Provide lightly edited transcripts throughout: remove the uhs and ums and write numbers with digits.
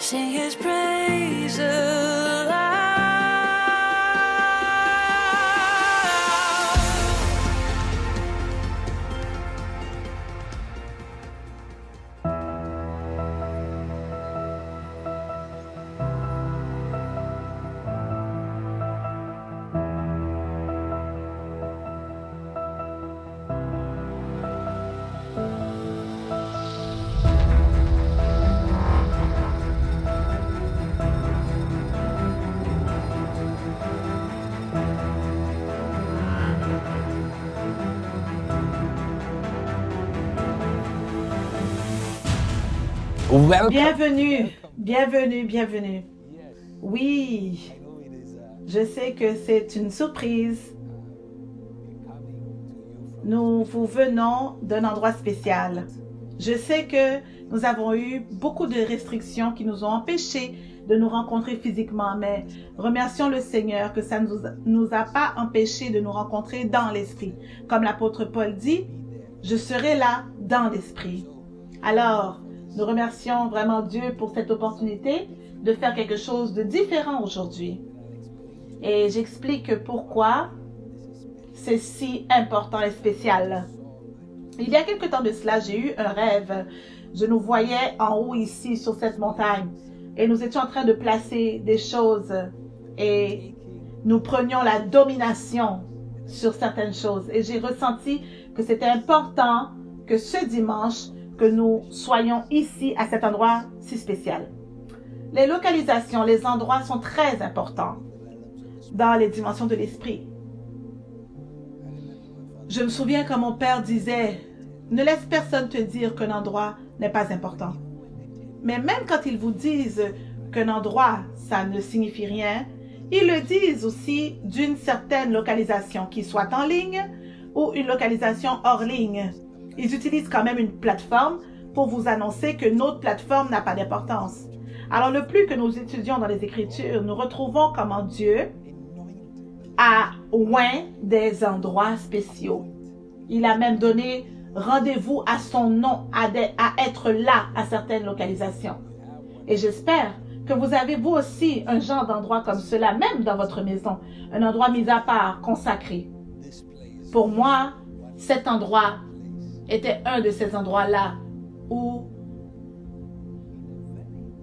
Sing his praise aloud. Bienvenue, bienvenue, bienvenue. Oui, je sais que c'est une surprise. Nous vous venons d'un endroit spécial. Je sais que nous avons eu beaucoup de restrictions qui nous ont empêchés de nous rencontrer physiquement, mais remercions le Seigneur que ça ne nous a pas empêchés de nous rencontrer dans l'esprit. Comme l'apôtre Paul dit, je serai là dans l'esprit. Alors, nous remercions vraiment Dieu pour cette opportunité de faire quelque chose de différent aujourd'hui. Et j'explique pourquoi c'est si important et spécial. Il y a quelque temps de cela, j'ai eu un rêve. Je nous voyais en haut ici sur cette montagne et nous étions en train de placer des choses et nous prenions la domination sur certaines choses. Et j'ai ressenti que c'était important que ce dimanche, que nous soyons ici à cet endroit si spécial. Les localisations, les endroits sont très importants dans les dimensions de l'esprit. Je me souviens quand mon père disait, ne laisse personne te dire qu'un endroit n'est pas important. Mais même quand ils vous disent qu'un endroit, ça ne signifie rien, ils le disent aussi d'une certaine localisation, qu'il soit en ligne ou une localisation hors ligne. Ils utilisent quand même une plateforme pour vous annoncer que notre plateforme n'a pas d'importance. Alors, le plus que nous étudions dans les Écritures, nous retrouvons comment Dieu a oint des endroits spéciaux. Il a même donné rendez-vous à son nom, à être là à certaines localisations. Et j'espère que vous avez vous aussi un genre d'endroit comme cela, même dans votre maison, un endroit mis à part, consacré. Pour moi, cet endroit était un de ces endroits-là où,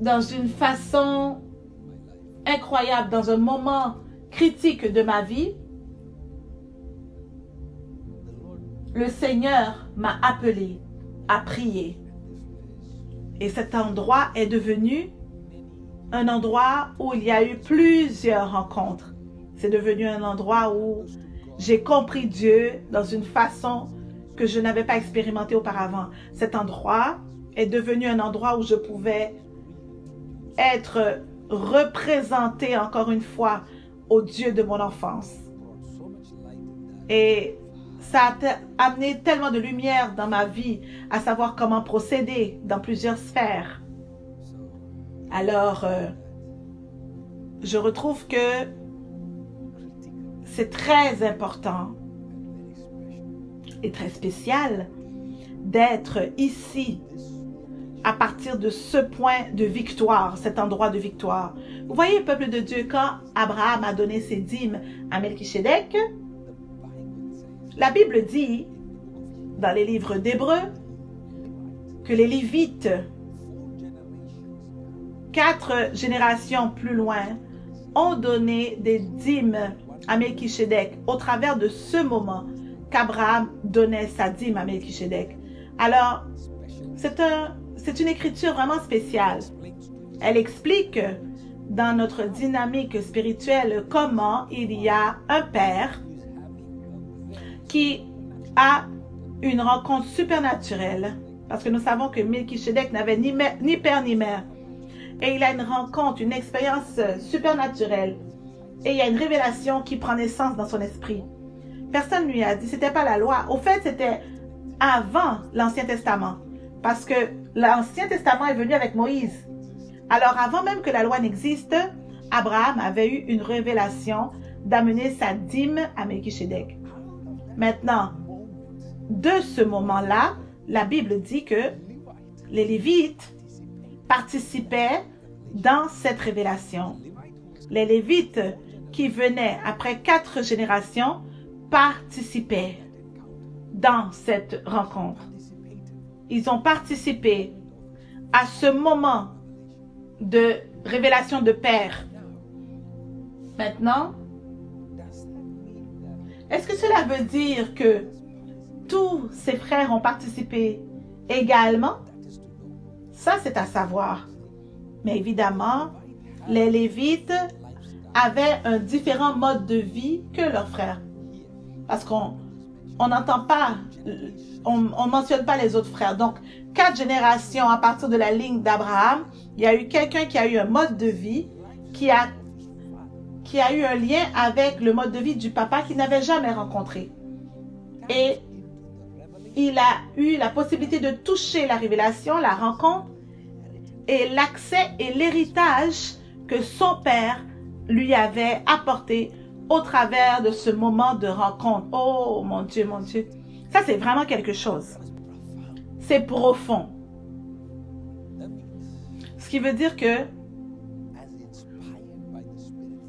dans une façon incroyable, dans un moment critique de ma vie, le Seigneur m'a appelé à prier. Et cet endroit est devenu un endroit où il y a eu plusieurs rencontres. C'est devenu un endroit où j'ai compris Dieu dans une façon que je n'avais pas expérimenté auparavant. Cet endroit est devenu un endroit où je pouvais être représenté encore une fois au Dieu de mon enfance. Et ça a amené tellement de lumière dans ma vie, à savoir comment procéder dans plusieurs sphères. Alors, je retrouve que c'est très important et très spécial d'être ici à partir de ce point de victoire, cet endroit de victoire. Vous voyez, peuple de Dieu, quand Abraham a donné ses dîmes à Melchisédek, la Bible dit, dans les livres d'Hébreux, que les Lévites, 4 générations plus loin, ont donné des dîmes à Melchisédek au travers de ce moment qu'Abraham donnait sa dîme à Melchisédek. Alors, c'est une écriture vraiment spéciale. Elle explique dans notre dynamique spirituelle comment il y a un père qui a une rencontre supernaturelle, parce que nous savons que Melchisédek n'avait ni père ni mère. Et il a une rencontre, une expérience supernaturelle. Et il y a une révélation qui prend naissance dans son esprit. Personne ne lui a dit, c'était pas la loi. Au fait, c'était avant l'Ancien Testament. Parce que l'Ancien Testament est venu avec Moïse. Alors, avant même que la loi n'existe, Abraham avait eu une révélation d'amener sa dîme à Melchisédek. Maintenant, de ce moment-là, la Bible dit que les Lévites participaient dans cette révélation. Les Lévites qui venaient après 4 générations participaient dans cette rencontre. Ils ont participé à ce moment de révélation de Père. Maintenant, est-ce que cela veut dire que tous ses frères ont participé également? Ça, c'est à savoir. Mais évidemment, les Lévites avaient un différent mode de vie que leurs frères. Parce qu'on n'entend pas, on ne mentionne pas les autres frères. Donc, 4 générations à partir de la ligne d'Abraham, il y a eu quelqu'un qui a eu un mode de vie qui a eu un lien avec le mode de vie du papa qu'il n'avait jamais rencontré. Et il a eu la possibilité de toucher la révélation, la rencontre, et l'accès et l'héritage que son père lui avait apporté au travers de ce moment de rencontre. Oh mon Dieu, mon Dieu. Ça, c'est vraiment quelque chose. C'est profond. Ce qui veut dire que,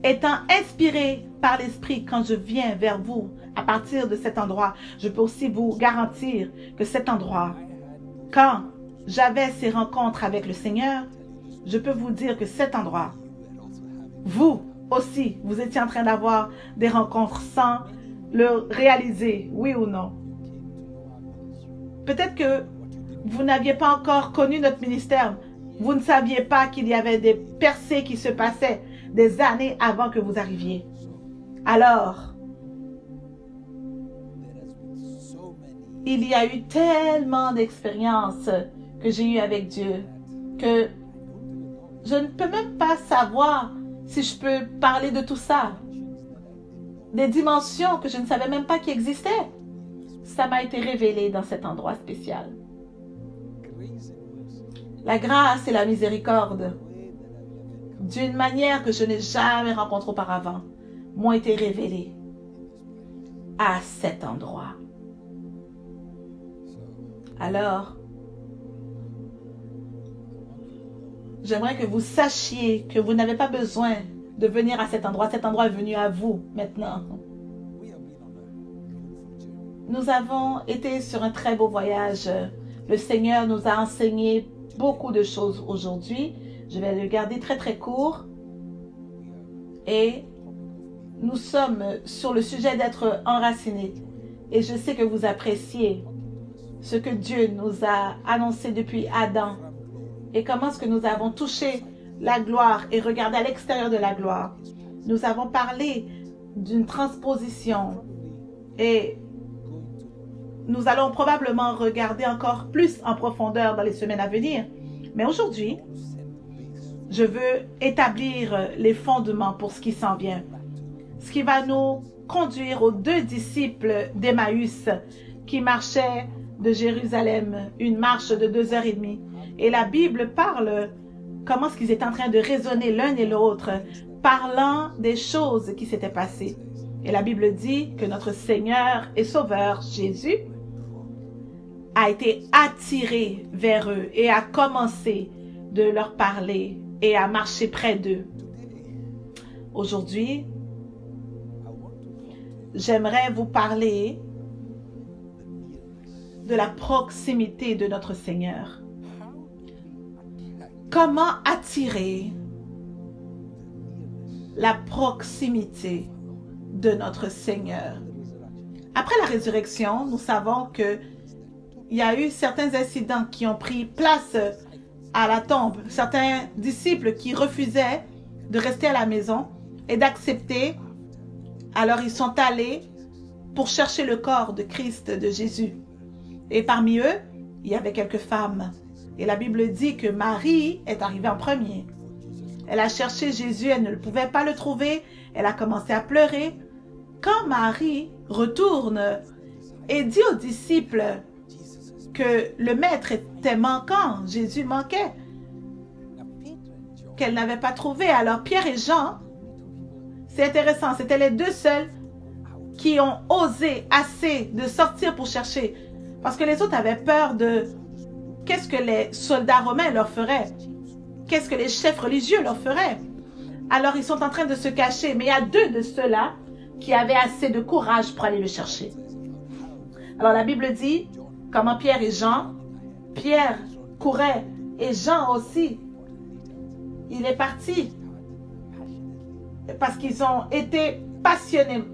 étant inspiré par l'Esprit quand je viens vers vous à partir de cet endroit, je peux aussi vous garantir que cet endroit, quand j'avais ces rencontres avec le Seigneur, je peux vous dire que cet endroit, vous aussi, vous étiez en train d'avoir des rencontres sans le réaliser, oui ou non. Peut-être que vous n'aviez pas encore connu notre ministère. Vous ne saviez pas qu'il y avait des percées qui se passaient des années avant que vous arriviez. Alors, il y a eu tellement d'expériences que j'ai eues avec Dieu que je ne peux même pas savoir si je peux parler de tout ça. Des dimensions que je ne savais même pas qui existaient. Ça m'a été révélé dans cet endroit spécial. La grâce et la miséricorde, d'une manière que je n'ai jamais rencontrée auparavant, m'ont été révélées à cet endroit. Alors, j'aimerais que vous sachiez que vous n'avez pas besoin de venir à cet endroit. Cet endroit est venu à vous maintenant. Nous avons été sur un très beau voyage. Le Seigneur nous a enseigné beaucoup de choses aujourd'hui. Je vais le garder très très court. Et nous sommes sur le sujet d'être enracinés. Et je sais que vous appréciez ce que Dieu nous a annoncé depuis Adam. Et comment est-ce que nous avons touché la gloire et regardé à l'extérieur de la gloire. Nous avons parlé d'une transposition. Et nous allons probablement regarder encore plus en profondeur dans les semaines à venir. Mais aujourd'hui, je veux établir les fondements pour ce qui s'en vient. Ce qui va nous conduire aux 2 disciples d'Emmaüs qui marchaient de Jérusalem, une marche de 2h30. Et la Bible parle comment est-ce qu'ils étaient en train de raisonner l'un et l'autre, parlant des choses qui s'étaient passées. Et la Bible dit que notre Seigneur et Sauveur, Jésus, a été attiré vers eux et a commencé de leur parler et à marcher près d'eux. Aujourd'hui, j'aimerais vous parler de la proximité de notre Seigneur. Comment attirer la proximité de notre Seigneur? Après la résurrection, nous savons que il y a eu certains incidents qui ont pris place à la tombe. Certains disciples qui refusaient de rester à la maison et d'accepter. Alors ils sont allés pour chercher le corps de Christ, de Jésus. Et parmi eux, il y avait quelques femmes. Et la Bible dit que Marie est arrivée en premier. Elle a cherché Jésus, elle ne pouvait pas le trouver. Elle a commencé à pleurer. Quand Marie retourne et dit aux disciples que le maître était manquant, Jésus manquait, qu'elle n'avait pas trouvé. Alors Pierre et Jean, c'est intéressant, c'était les 2 seuls qui ont osé assez de sortir pour chercher. Parce que les autres avaient peur de qu'est-ce que les soldats romains leur feraient. qu'est-ce que les chefs religieux leur feraient. Alors ils sont en train de se cacher, mais il y a deux de ceux-là qui avaient assez de courage pour aller le chercher. Alors la Bible dit comment Pierre et Jean, Pierre courait et Jean aussi, il est parti parce qu'ils ont été passionnés.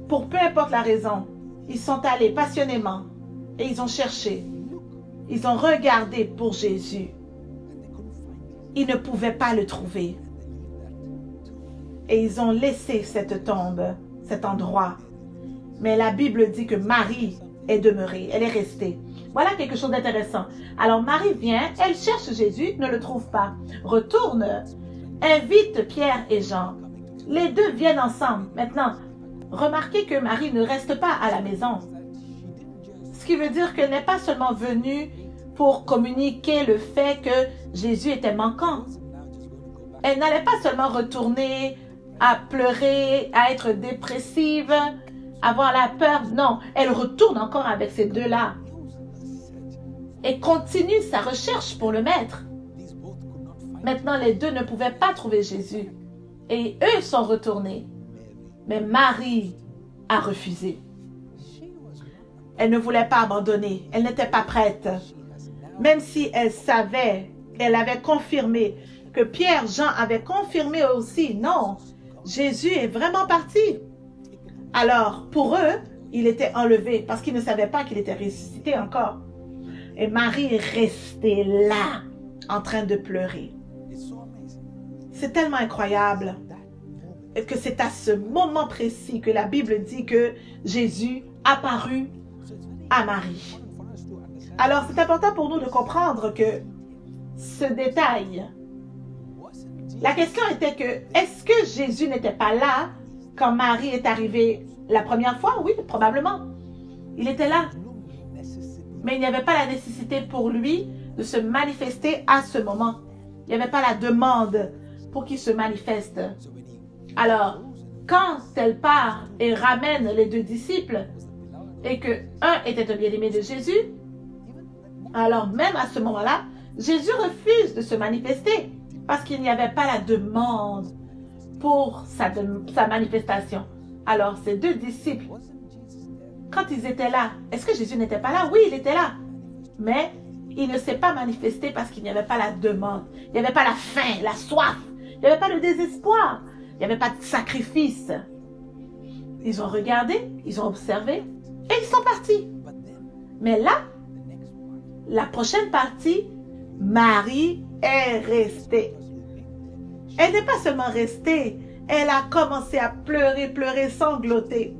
Pour peu importe la raison, ils sont allés passionnément et ils ont cherché. Ils ont regardé pour Jésus. Ils ne pouvaient pas le trouver. Et ils ont laissé cette tombe, cet endroit. Mais la Bible dit que Marie est demeurée, elle est restée. Voilà quelque chose d'intéressant. Alors Marie vient, elle cherche Jésus, ne le trouve pas. Retourne, invite Pierre et Jean. Les deux viennent ensemble. Maintenant, remarquez que Marie ne reste pas à la maison. Ce qui veut dire qu'elle n'est pas seulement venue pour communiquer le fait que Jésus était manquant. Elle n'allait pas seulement retourner à pleurer, à être dépressive, avoir la peur. Non, elle retourne encore avec ces deux-là et continue sa recherche pour le maître. Maintenant, les deux ne pouvaient pas trouver Jésus et eux sont retournés. Mais Marie a refusé. Elle ne voulait pas abandonner. Elle n'était pas prête. Même si elle savait, elle avait confirmé que Pierre, Jean avaient confirmé aussi. Non, Jésus est vraiment parti. Alors, pour eux, il était enlevé parce qu'ils ne savaient pas qu'il était ressuscité encore. Et Marie est restée là, en train de pleurer. C'est tellement incroyable que c'est à ce moment précis que la Bible dit que Jésus apparut à Marie. Alors, c'est important pour nous de comprendre que ce détail, la question était que, est-ce que Jésus n'était pas là quand Marie est arrivée la première fois? Oui, probablement. Il était là. Mais il n'y avait pas la nécessité pour lui de se manifester à ce moment. Il n'y avait pas la demande pour qu'il se manifeste. Alors, quand elle part et ramène les deux disciples, et que un était un bien-aimé de Jésus, alors même à ce moment-là, Jésus refuse de se manifester parce qu'il n'y avait pas la demande pour sa manifestation. Alors, ces deux disciples, quand ils étaient là, est-ce que Jésus n'était pas là? Oui, il était là. Mais il ne s'est pas manifesté parce qu'il n'y avait pas la demande. Il n'y avait pas la faim, la soif. Il n'y avait pas le désespoir. Il n'y avait pas de sacrifice. Ils ont regardé, ils ont observé et ils sont partis. Mais là, la prochaine partie, Marie est restée. Elle n'est pas seulement restée, elle a commencé à pleurer, pleurer, sangloter,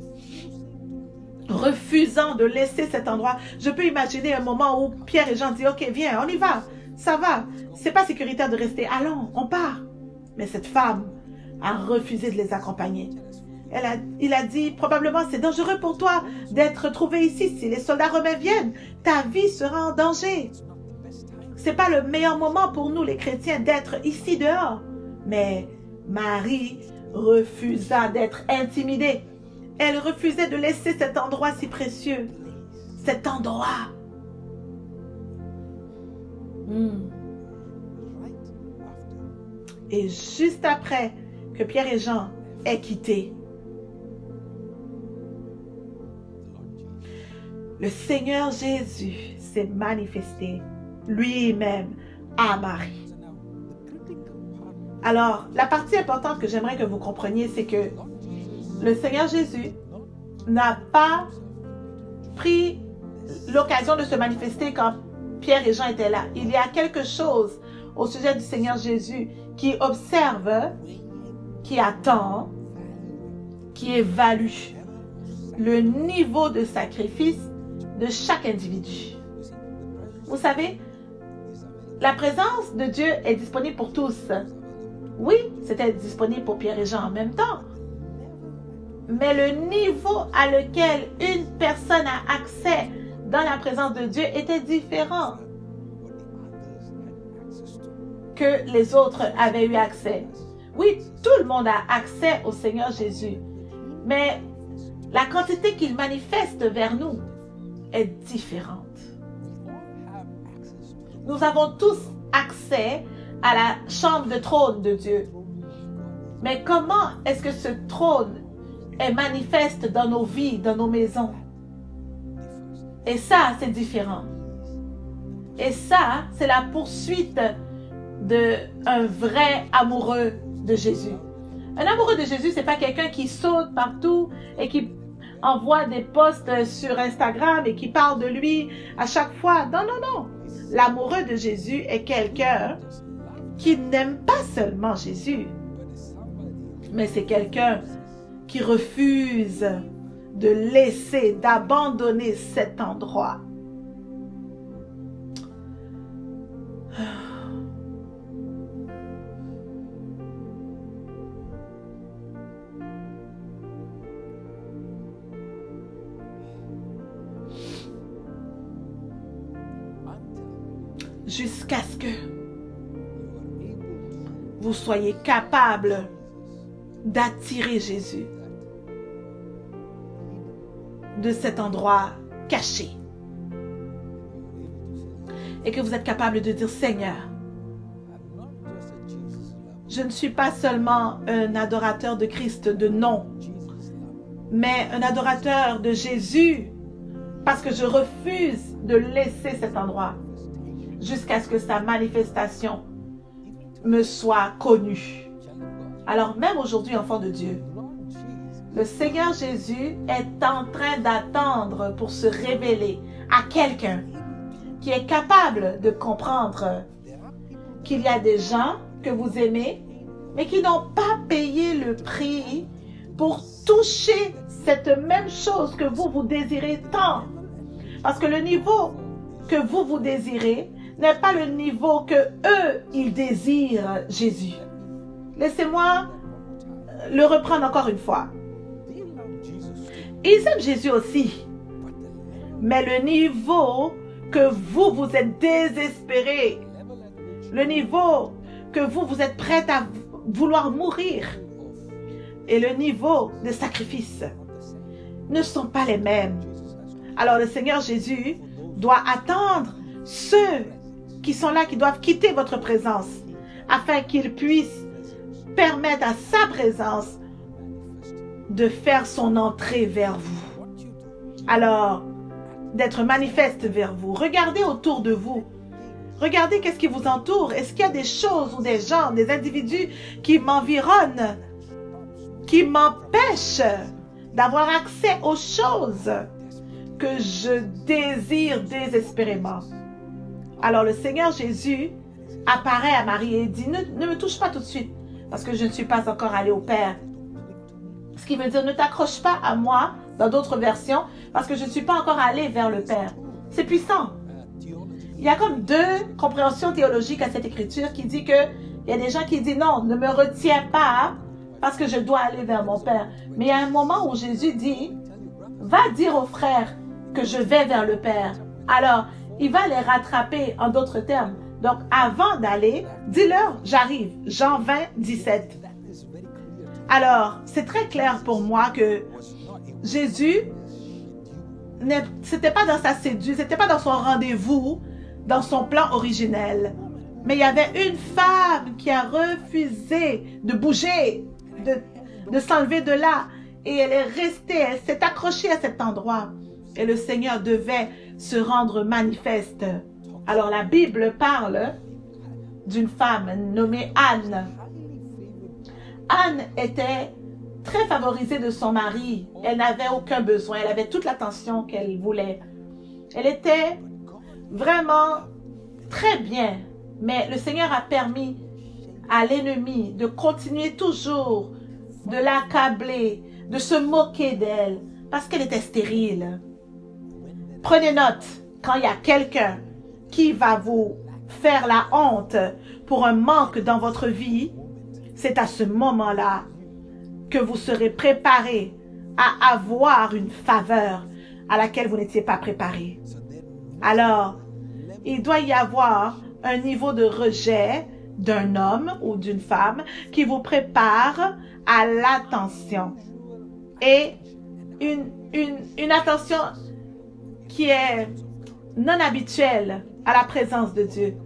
refusant de laisser cet endroit. Je peux imaginer un moment où Pierre et Jean disent, ok, viens, on y va, ça va, c'est pas sécuritaire de rester, allons, on part. Mais cette femme a refusé de les accompagner. Il a dit, probablement c'est dangereux pour toi d'être trouvé ici. Si les soldats romains viennent, ta vie sera en danger. C'est pas le meilleur moment pour nous les chrétiens d'être ici dehors. Mais Marie refusa d'être intimidée. Elle refusait de laisser cet endroit si précieux. Cet endroit. Et juste après que Pierre et Jean aient quitté, le Seigneur Jésus s'est manifesté lui-même à Marie. Alors, la partie importante que j'aimerais que vous compreniez, c'est que le Seigneur Jésus n'a pas pris l'occasion de se manifester quand Pierre et Jean étaient là. Il y a quelque chose au sujet du Seigneur Jésus qui observe, qui attend, qui évalue le niveau de sacrifice de chaque individu. Vous savez, la présence de Dieu est disponible pour tous. Oui, c'était disponible pour Pierre et Jean en même temps. Mais le niveau à lequel une personne a accès dans la présence de Dieu était différent que les autres avaient eu accès. Oui, tout le monde a accès au Seigneur Jésus. Mais la quantité qu'il manifeste vers nous est différente. Nous avons tous accès à la chambre de trône de Dieu. Mais comment est-ce que ce trône est manifeste dans nos vies, dans nos maisons? Et ça, c'est différent. Et ça, c'est la poursuite d'un vrai amoureux de Jésus. Un amoureux de Jésus, c'est pas quelqu'un qui saute partout et qui envoie des posts sur Instagram et qui parle de lui à chaque fois. Non, non, non. L'amoureux de Jésus est quelqu'un qui n'aime pas seulement Jésus, mais c'est quelqu'un qui refuse de laisser, d'abandonner cet endroit. Jusqu'à ce que vous soyez capable d'attirer Jésus de cet endroit caché. Et que vous êtes capable de dire, Seigneur, je ne suis pas seulement un adorateur de Christ de nom, mais un adorateur de Jésus, parce que je refuse de laisser cet endroit jusqu'à ce que sa manifestation me soit connue. Alors même aujourd'hui, enfant de Dieu, le Seigneur Jésus est en train d'attendre pour se révéler à quelqu'un qui est capable de comprendre qu'il y a des gens que vous aimez, mais qui n'ont pas payé le prix pour toucher cette même chose que vous désirez tant. Parce que le niveau que vous désirez n'est pas le niveau que eux, ils désirent Jésus. Laissez-moi le reprendre encore une fois. Ils aiment Jésus aussi. Mais le niveau que vous êtes désespéré, le niveau que vous êtes prêt à vouloir mourir et le niveau de sacrifice ne sont pas les mêmes. Alors le Seigneur Jésus doit attendre ceux qui sont là, qui doivent quitter votre présence afin qu'il puisse permettre à sa présence de faire son entrée vers vous. Alors, d'être manifeste vers vous. Regardez autour de vous. Regardez qu'est-ce qui vous entoure. Est-ce qu'il y a des choses ou des gens, des individus qui m'environnent, qui m'empêchent d'avoir accès aux choses que je désire désespérément? Alors le Seigneur Jésus apparaît à Marie et dit, ne me touche pas tout de suite, parce que je ne suis pas encore allé au Père. Ce qui veut dire, ne t'accroche pas à moi, dans d'autres versions, parce que je ne suis pas encore allé vers le Père. C'est puissant. Il y a comme deux compréhensions théologiques à cette écriture qui dit que il y a des gens qui disent, non, ne me retiens pas, parce que je dois aller vers mon Père. Mais il y a un moment où Jésus dit, va dire aux frères que je vais vers le Père. Alors, il va les rattraper en d'autres termes. Donc, avant d'aller, dis-leur, j'arrive. Jean 20, 17. Alors, c'est très clair pour moi que Jésus, c'était pas dans sa séduction, c'était pas dans son rendez-vous, dans son plan originel. Mais il y avait une femme qui a refusé de bouger, de s'enlever de là. Et elle est restée, elle s'est accrochée à cet endroit. Et le Seigneur devait se rendre manifeste. Alors la Bible parle d'une femme nommée Anne. Anne était très favorisée de son mari. Elle n'avait aucun besoin. Elle avait toute l'attention qu'elle voulait. Elle était vraiment très bien. Mais le Seigneur a permis à l'ennemi de continuer toujours de l'accabler, de se moquer d'elle, parce qu'elle était stérile. Prenez note, quand il y a quelqu'un qui va vous faire la honte pour un manque dans votre vie, c'est à ce moment-là que vous serez préparé à avoir une faveur à laquelle vous n'étiez pas préparé. Alors, il doit y avoir un niveau de rejet d'un homme ou d'une femme qui vous prépare à l'attention. Et une attention qui est non habituelle à la présence de Dieu.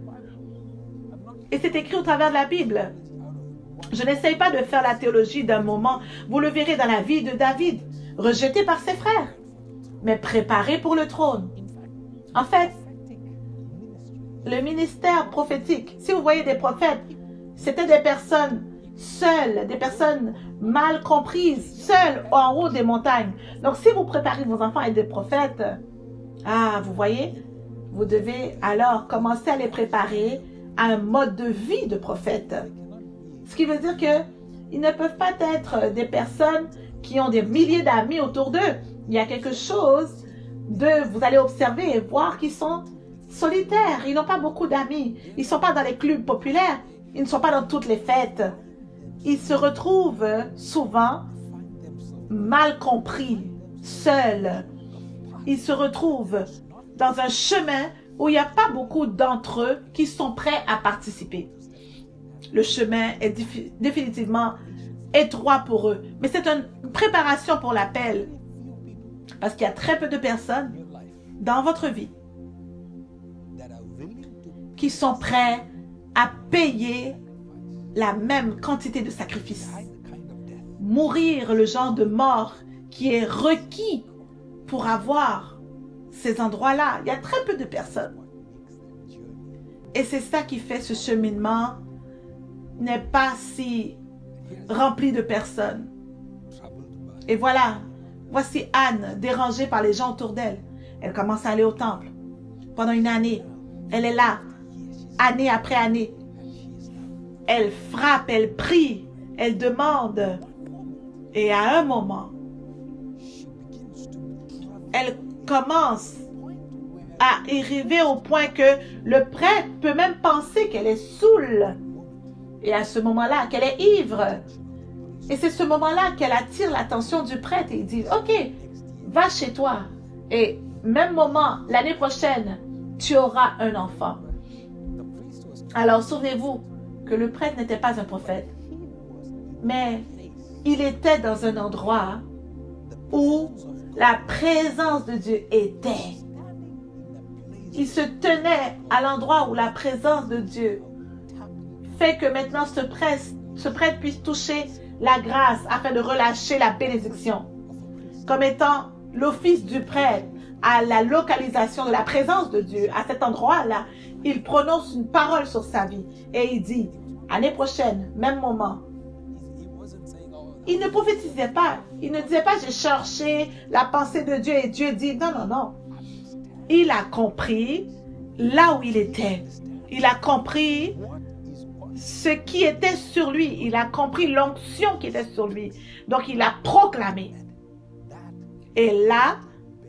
Et c'est écrit au travers de la Bible. Je n'essaye pas de faire la théologie d'un moment. Vous le verrez dans la vie de David, rejeté par ses frères, mais préparé pour le trône. En fait, le ministère prophétique, si vous voyez des prophètes, c'était des personnes seules, des personnes mal comprises, seules en haut des montagnes. Donc, si vous préparez vos enfants à être des prophètes, vous voyez, vous devez alors commencer à les préparer à un mode de vie de prophète. Ce qui veut dire qu'ils ne peuvent pas être des personnes qui ont des milliers d'amis autour d'eux. Il y a quelque chose vous allez observer et voir qu'ils sont solitaires. Ils n'ont pas beaucoup d'amis. Ils ne sont pas dans les clubs populaires. Ils ne sont pas dans toutes les fêtes. Ils se retrouvent souvent mal compris, seuls. Ils se retrouvent dans un chemin où il n'y a pas beaucoup d'entre eux qui sont prêts à participer. Le chemin est définitivement étroit pour eux. Mais c'est une préparation pour l'appel. Parce qu'il y a très peu de personnes dans votre vie qui sont prêts à payer la même quantité de sacrifices. Mourir le genre de mort qui est requis pour avoir ces endroits-là. Il y a très peu de personnes. Et c'est ça qui fait ce cheminement n'est pas si rempli de personnes. Et voilà, voici Anne, dérangée par les gens autour d'elle. Elle commence à aller au temple. Pendant une année, elle est là, année après année. Elle frappe, elle prie, elle demande. Et à un moment, elle commence à arriver au point que le prêtre peut même penser qu'elle est saoule. Et à ce moment-là, qu'elle est ivre. Et c'est ce moment-là qu'elle attire l'attention du prêtre et il dit, OK, va chez toi. Et même moment, l'année prochaine, tu auras un enfant. Alors souvenez-vous que le prêtre n'était pas un prophète, mais il était dans un endroit où la présence de Dieu était. Il se tenait à l'endroit où la présence de Dieu fait que maintenant ce prêtre puisse toucher la grâce afin de relâcher la bénédiction. Comme étant l'office du prêtre à la localisation de la présence de Dieu, à cet endroit-là, il prononce une parole sur sa vie et il dit, année prochaine, même moment. Il ne prophétisait pas, il ne disait pas, j'ai cherché la pensée de Dieu et Dieu dit, non, non, non. Il a compris là où il était. Il a compris ce qui était sur lui. Il a compris l'onction qui était sur lui. Donc, il a proclamé. Et là,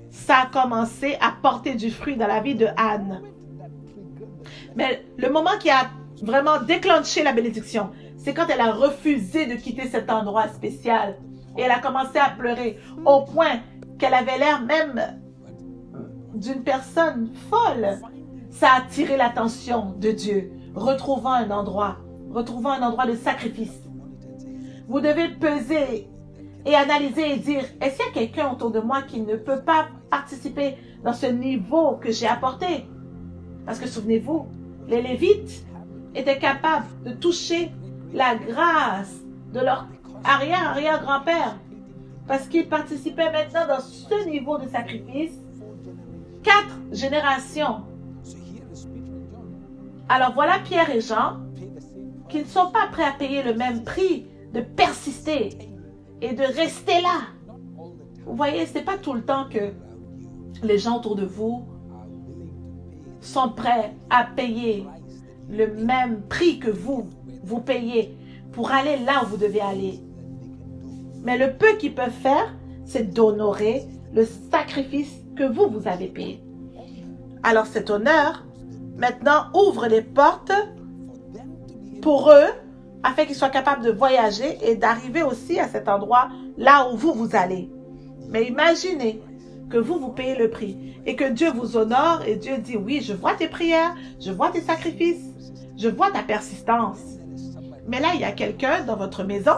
ça a commencé à porter du fruit dans la vie de Anne. Mais le moment qui a vraiment déclenché la bénédiction, c'est quand elle a refusé de quitter cet endroit spécial. Et elle a commencé à pleurer au point qu'elle avait l'air même d'une personne folle. Ça a attiré l'attention de Dieu, retrouvant un endroit de sacrifice. Vous devez peser et analyser et dire, est-ce qu'il y a quelqu'un autour de moi qui ne peut pas participer dans ce niveau que j'ai apporté? Parce que souvenez-vous, les Lévites étaient capables de toucher la grâce de leur arrière-arrière-grand-père parce qu'ils participaient maintenant dans ce niveau de sacrifice 4 générations. Alors voilà Pierre et Jean qui ne sont pas prêts à payer le même prix de persister et de rester là. Vous voyez, ce n'est pas tout le temps que les gens autour de vous sont prêts à payer le même prix que vous payez pour aller là où vous devez aller. Mais le peu qu'ils peuvent faire, c'est d'honorer le sacrifice que vous avez payé. Alors cet honneur, maintenant, ouvre les portes pour eux, afin qu'ils soient capables de voyager et d'arriver aussi à cet endroit là où vous allez. Mais imaginez que vous payez le prix et que Dieu vous honore et Dieu dit, oui, je vois tes prières, je vois tes sacrifices, je vois ta persistance. Mais là, il y a quelqu'un dans votre maison,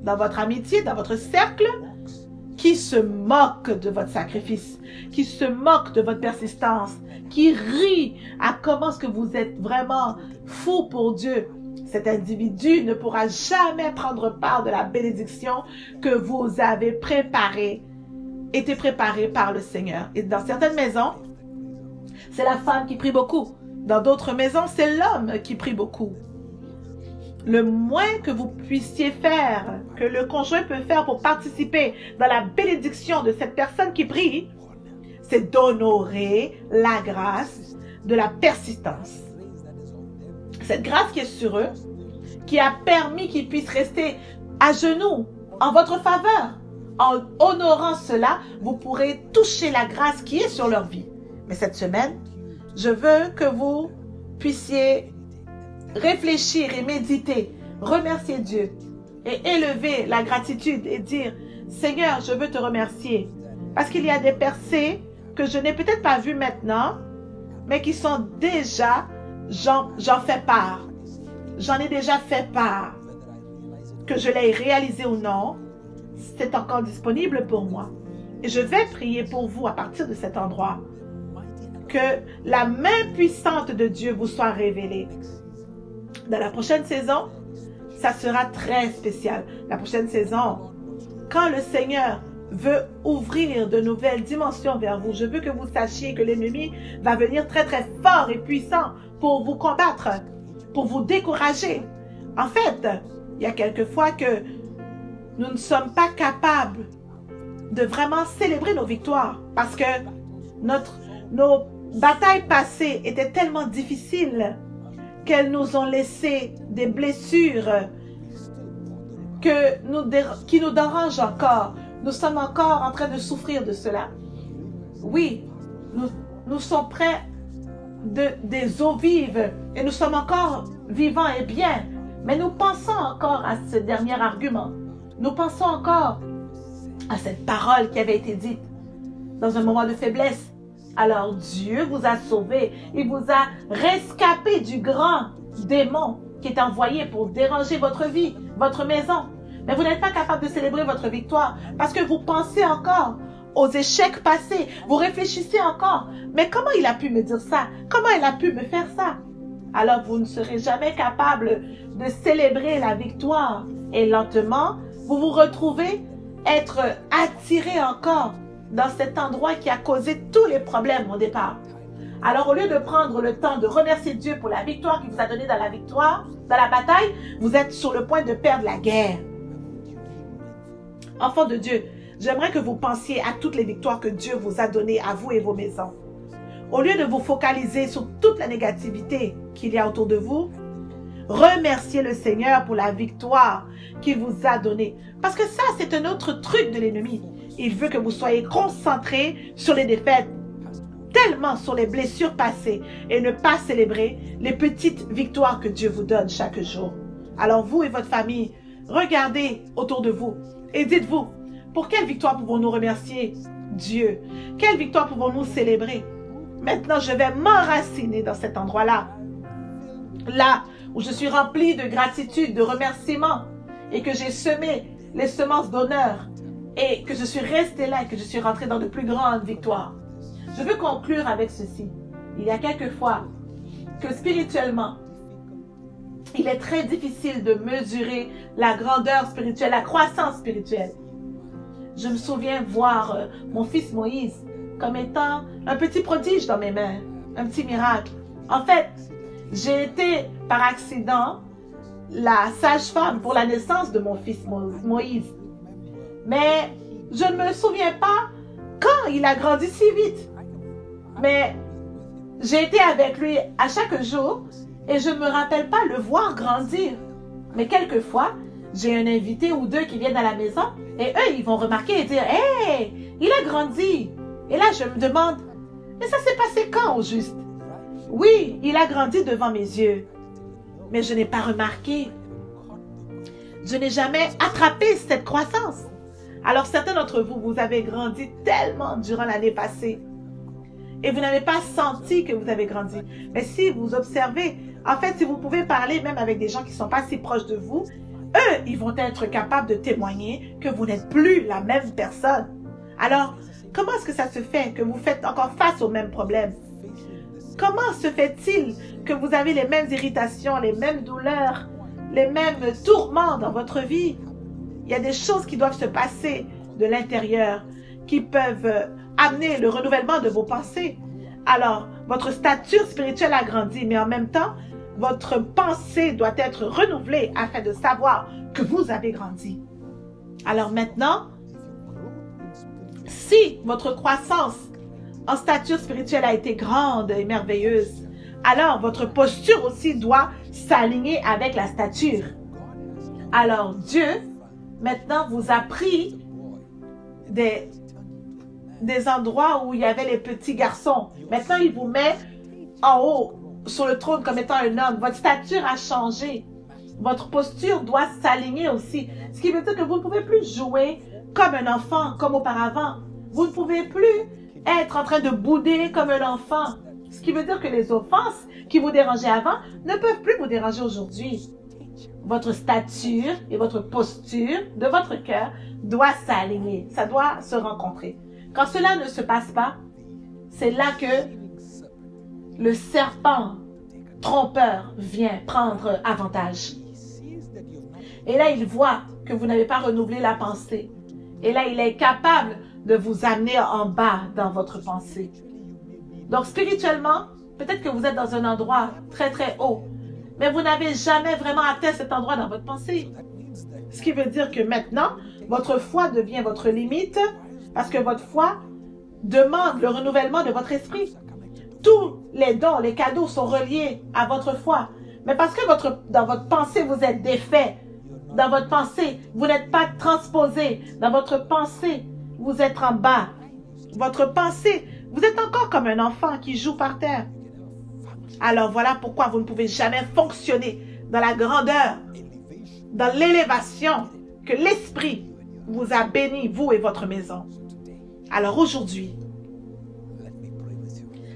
dans votre amitié, dans votre cercle, qui se moque de votre sacrifice, qui se moque de votre persistance, qui rit à comment est-ce que vous êtes vraiment fou pour Dieu, cet individu ne pourra jamais prendre part de la bénédiction que vous avez été préparée par le Seigneur. Et dans certaines maisons, c'est la femme qui prie beaucoup. Dans d'autres maisons, c'est l'homme qui prie beaucoup. Le moins que vous puissiez faire, que le conjoint peut faire pour participer dans la bénédiction de cette personne qui prie, c'est d'honorer la grâce de la persistance. Cette grâce qui est sur eux, qui a permis qu'ils puissent rester à genoux en votre faveur. En honorant cela, vous pourrez toucher la grâce qui est sur leur vie. Mais cette semaine, je veux que vous puissiez réfléchir et méditer, remercier Dieu et élever la gratitude et dire, Seigneur, je veux te remercier parce qu'il y a des percées que je n'ai peut-être pas vues maintenant, mais qui sont déjà, j'en fais part. J'en ai déjà fait part. Que je l'ai réalisé ou non, c'est encore disponible pour moi. Et je vais prier pour vous à partir de cet endroit. Que la main puissante de Dieu vous soit révélée. Dans la prochaine saison, ça sera très spécial. La prochaine saison, quand le Seigneur veut ouvrir de nouvelles dimensions vers vous, je veux que vous sachiez que l'ennemi va venir très très fort et puissant pour vous combattre, pour vous décourager. En fait, il y a quelquefois que nous ne sommes pas capables de vraiment célébrer nos victoires parce que nos batailles passées étaient tellement difficiles qu'elles nous ont laissé des blessures qui nous dérangent encore. Nous sommes encore en train de souffrir de cela. Oui, nous sommes près des eaux vives et nous sommes encore vivants et bien. Mais nous pensons encore à ce dernier argument. Nous pensons encore à cette parole qui avait été dite dans un moment de faiblesse. Alors Dieu vous a sauvé. Il vous a rescapé du grand démon qui est envoyé pour déranger votre vie, votre maison. Mais vous n'êtes pas capable de célébrer votre victoire parce que vous pensez encore aux échecs passés. Vous réfléchissez encore. Mais comment il a pu me dire ça? Comment il a pu me faire ça? Alors vous ne serez jamais capable de célébrer la victoire. Et lentement, vous vous retrouvez être attiré encore dans cet endroit qui a causé tous les problèmes au départ. Alors au lieu de prendre le temps de remercier Dieu pour la victoire qu'il vous a donnée dans la victoire, dans la bataille, vous êtes sur le point de perdre la guerre. Enfants de Dieu, j'aimerais que vous pensiez à toutes les victoires que Dieu vous a données à vous et vos maisons. Au lieu de vous focaliser sur toute la négativité qu'il y a autour de vous, remerciez le Seigneur pour la victoire qu'il vous a donnée. Parce que ça, c'est un autre truc de l'ennemi. Il veut que vous soyez concentrés sur les défaites, tellement sur les blessures passées et ne pas célébrer les petites victoires que Dieu vous donne chaque jour. Alors vous et votre famille, regardez autour de vous et dites-vous, pour quelle victoire pouvons-nous remercier Dieu? Quelle victoire pouvons-nous célébrer? Maintenant, je vais m'enraciner dans cet endroit-là. Là où je suis rempli de gratitude, de remerciement et que j'ai semé les semences d'honneur et que je suis resté là et que je suis rentré dans de plus grandes victoires. Je veux conclure avec ceci. Il y a quelques fois que spirituellement, il est très difficile de mesurer la grandeur spirituelle, la croissance spirituelle. Je me souviens voir mon fils Moïse comme étant un petit prodige dans mes mains, un petit miracle. En fait, j'ai été par accident la sage-femme pour la naissance de mon fils Moïse. Mais je ne me souviens pas quand il a grandi si vite. Mais j'ai été avec lui à chaque jour et je ne me rappelle pas le voir grandir. Mais quelquefois, j'ai un invité ou deux qui viennent à la maison et eux, ils vont remarquer et dire « Hey, il a grandi !» Et là, je me demande « Mais ça s'est passé quand au juste ?» Oui, il a grandi devant mes yeux, mais je n'ai pas remarqué. Je n'ai jamais attrapé cette croissance. Alors certains d'entre vous, vous avez grandi tellement durant l'année passée et vous n'avez pas senti que vous avez grandi. Mais si vous observez, en fait, si vous pouvez parler même avec des gens qui ne sont pas si proches de vous, eux, ils vont être capables de témoigner que vous n'êtes plus la même personne. Alors, comment est-ce que ça se fait que vous faites encore face aux mêmes problèmes? Comment se fait-il que vous avez les mêmes irritations, les mêmes douleurs, les mêmes tourments dans votre vie? Il y a des choses qui doivent se passer de l'intérieur, qui peuvent amener le renouvellement de vos pensées. Alors, votre stature spirituelle a grandi, mais en même temps, votre pensée doit être renouvelée afin de savoir que vous avez grandi. Alors maintenant, si votre croissance en stature spirituelle a été grande et merveilleuse, alors votre posture aussi doit s'aligner avec la stature. Alors Dieu, maintenant, vous a pris des endroits où il y avait les petits garçons. Maintenant, il vous met en haut, sur le trône, comme étant un homme. Votre stature a changé. Votre posture doit s'aligner aussi. Ce qui veut dire que vous ne pouvez plus jouer comme un enfant, comme auparavant. Vous ne pouvez plus être en train de bouder comme un enfant. Ce qui veut dire que les offenses qui vous dérangeaient avant ne peuvent plus vous déranger aujourd'hui. Votre stature et votre posture de votre cœur doit s'aligner. Ça doit se rencontrer. Quand cela ne se passe pas, c'est là que le serpent trompeur vient prendre avantage. Et là, il voit que vous n'avez pas renouvelé la pensée. Et là, il est capable de vous amener en bas dans votre pensée. Donc, spirituellement, peut-être que vous êtes dans un endroit très, très haut, mais vous n'avez jamais vraiment atteint cet endroit dans votre pensée. Ce qui veut dire que maintenant, votre foi devient votre limite parce que votre foi demande le renouvellement de votre esprit. Tous les dons, les cadeaux sont reliés à votre foi. Mais parce que dans votre pensée, vous êtes défait. Dans votre pensée, vous n'êtes pas transposé. Dans votre pensée, vous êtes en bas. Votre pensée, vous êtes encore comme un enfant qui joue par terre. Alors voilà pourquoi vous ne pouvez jamais fonctionner dans la grandeur, dans l'élévation que l'Esprit vous a béni, vous et votre maison. Alors aujourd'hui,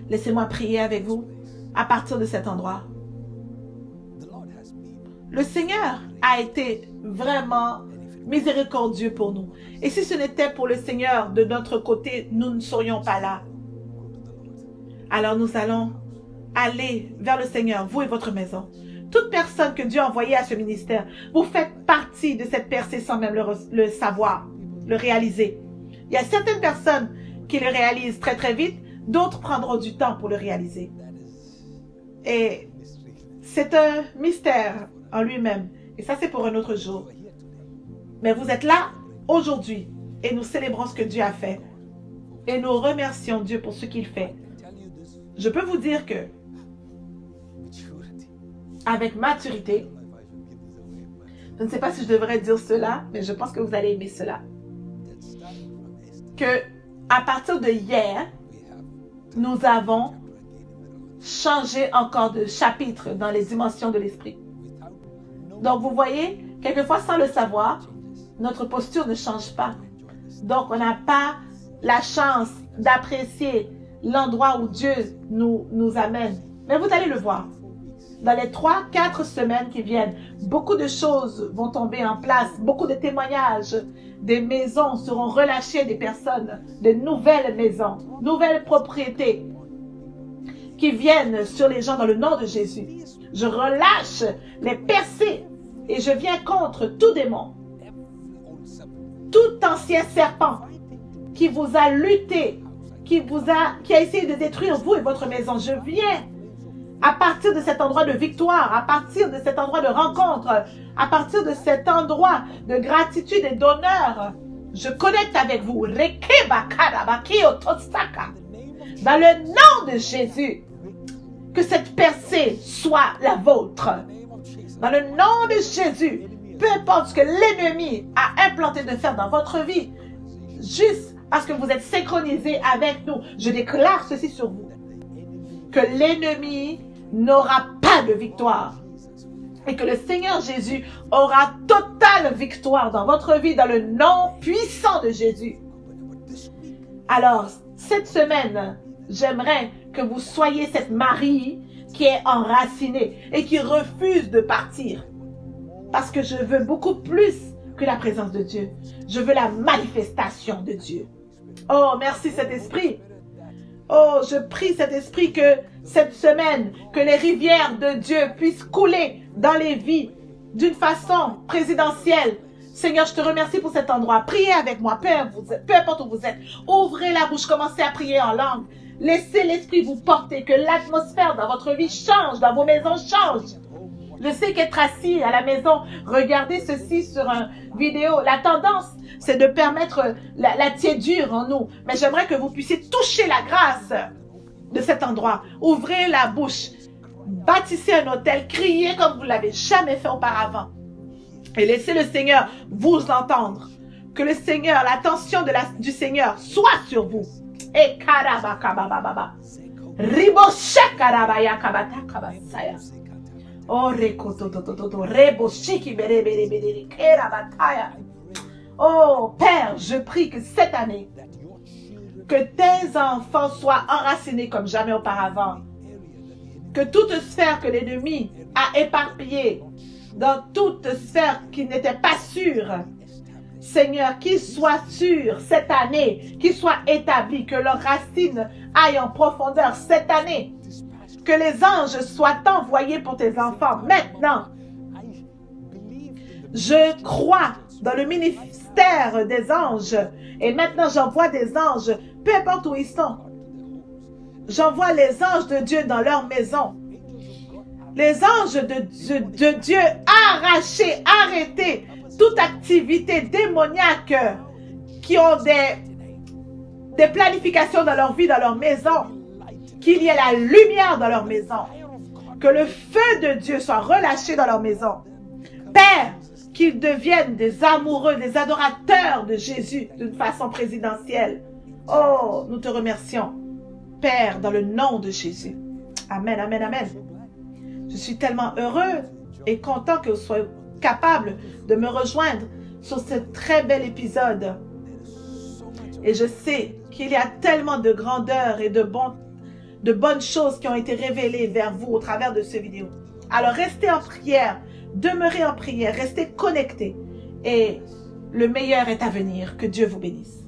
laissez-moi prier avec vous à partir de cet endroit. Le Seigneur a été vraiment miséricordieux pour nous. Et si ce n'était pour le Seigneur de notre côté, nous ne serions pas là. Alors nous allons aller vers le Seigneur, vous et votre maison. Toute personne que Dieu a envoyée à ce ministère, vous faites partie de cette percée sans même le savoir, le réaliser. Il y a certaines personnes qui le réalisent très très vite, d'autres prendront du temps pour le réaliser. Et c'est un mystère en lui-même. Et ça, c'est pour un autre jour. Mais vous êtes là aujourd'hui et nous célébrons ce que Dieu a fait. Et nous remercions Dieu pour ce qu'il fait. Je peux vous dire que avec maturité, je ne sais pas si je devrais dire cela, mais je pense que vous allez aimer cela. Que à partir de hier, nous avons changé encore de chapitre dans les dimensions de l'esprit. Donc vous voyez, quelquefois sans le savoir, notre posture ne change pas. Donc on n'a pas la chance d'apprécier l'endroit où Dieu nous amène. Mais vous allez le voir. Dans les 3-4 semaines qui viennent, beaucoup de choses vont tomber en place, beaucoup de témoignages, des maisons seront relâchées, des personnes, de nouvelles maisons, nouvelles propriétés qui viennent sur les gens dans le nom de Jésus. Je relâche les percées et je viens contre tout démon, tout ancien serpent qui vous a lutté, qui a essayé de détruire vous et votre maison. Je viens à partir de cet endroit de victoire, à partir de cet endroit de rencontre, à partir de cet endroit de gratitude et d'honneur, je connecte avec vous. Dans le nom de Jésus, que cette percée soit la vôtre. Dans le nom de Jésus, peu importe ce que l'ennemi a implanté de faire dans votre vie, juste parce que vous êtes synchronisés avec nous, je déclare ceci sur vous. Que l'ennemi n'aura pas de victoire. Et que le Seigneur Jésus aura totale victoire dans votre vie, dans le nom puissant de Jésus. Alors, cette semaine, j'aimerais que vous soyez cette Marie qui est enracinée et qui refuse de partir. Parce que je veux beaucoup plus que la présence de Dieu. Je veux la manifestation de Dieu. Oh, merci Saint-Esprit. Oh, je prie cet esprit que cette semaine, que les rivières de Dieu puissent couler dans les vies d'une façon présidentielle. Seigneur, je te remercie pour cet endroit. Priez avec moi, peu importe où vous êtes. Ouvrez la bouche, commencez à prier en langue. Laissez l'esprit vous porter, que l'atmosphère dans votre vie change, dans vos maisons change. Je sais qu'être assis à la maison, regardez ceci sur une vidéo, la tendance, c'est de permettre la tiédure en nous. Mais j'aimerais que vous puissiez toucher la grâce de cet endroit. Ouvrez la bouche, bâtissez un hôtel, criez comme vous ne l'avez jamais fait auparavant. Et laissez le Seigneur vous entendre. Que le Seigneur, l'attention du Seigneur soit sur vous. Et karabakabababa. Riboshakarabaya kabata kabasaya. Oh, oh, Père, je prie que cette année, que tes enfants soient enracinés comme jamais auparavant. Que toute sphère que l'ennemi a éparpillée, dans toute sphère qui n'était pas sûre, Seigneur, qu'ils soient sûrs cette année, qu'ils soient établis, que leurs racines aillent en profondeur cette année. Que les anges soient envoyés pour tes enfants maintenant. Je crois dans le ministère des anges. Et maintenant, j'envoie des anges, peu importe où ils sont. J'envoie les anges de Dieu dans leur maison. Les anges de Dieu arrachés, arrêtés, toute activité démoniaque qui ont des planifications dans leur vie, dans leur maison. Qu'il y ait la lumière dans leur maison. Que le feu de Dieu soit relâché dans leur maison. Père, qu'ils deviennent des amoureux, des adorateurs de Jésus d'une façon présidentielle. Oh, nous te remercions, Père, dans le nom de Jésus. Amen, amen, amen. Je suis tellement heureux et content que vous soyez capable de me rejoindre sur ce très bel épisode. Et je sais qu'il y a tellement de grandeur et de bonnes choses qui ont été révélées vers vous au travers de cette vidéo. Alors restez en prière, demeurez en prière, restez connectés. Et le meilleur est à venir. Que Dieu vous bénisse.